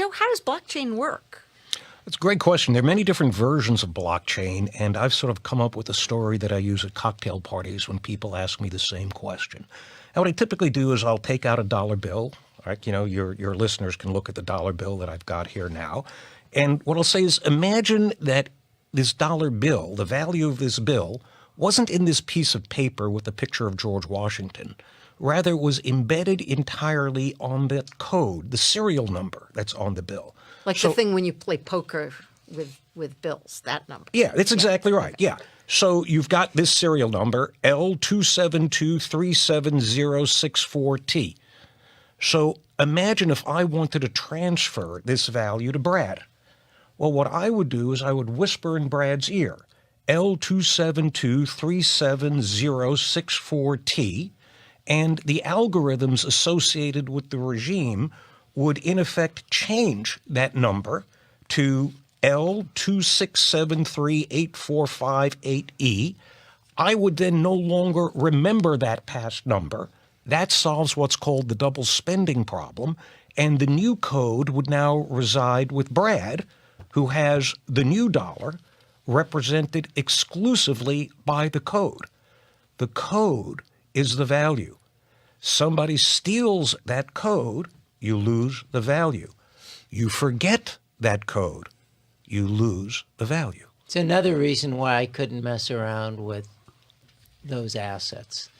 Joe, how does blockchain work? It's a great question. There are many different versions of blockchain, and I've sort of come up with a story that I use at cocktail parties when people ask me the same question. And what I typically do is I'll take out a dollar bill. Right? You know, your listeners can look at the dollar bill that I've got here now. And what I'll say is, imagine that this dollar bill, the value of this bill, wasn't in this piece of paper with a picture of George Washington. Rather, it was embedded entirely on the code, the serial number that's on the bill. Like the thing when you play poker with bills, that number. Yeah, that's exactly right. Yeah. So you've got this serial number, L272376064T. So imagine if I wanted to transfer this value to Brad. Well, what I would do is I would whisper in Brad's ear, L272376064T, and the algorithms associated with the regime would in effect change that number to L2673845.8E. I would then no longer remember that past number. That solves what's called the double spending problem, and the new code would now reside with Brad, who has the new dollar represented exclusively by the code. The code is the value. Somebody steals that code, you lose the value. You forget that code, you lose the value. It's another reason why I couldn't mess around with those assets.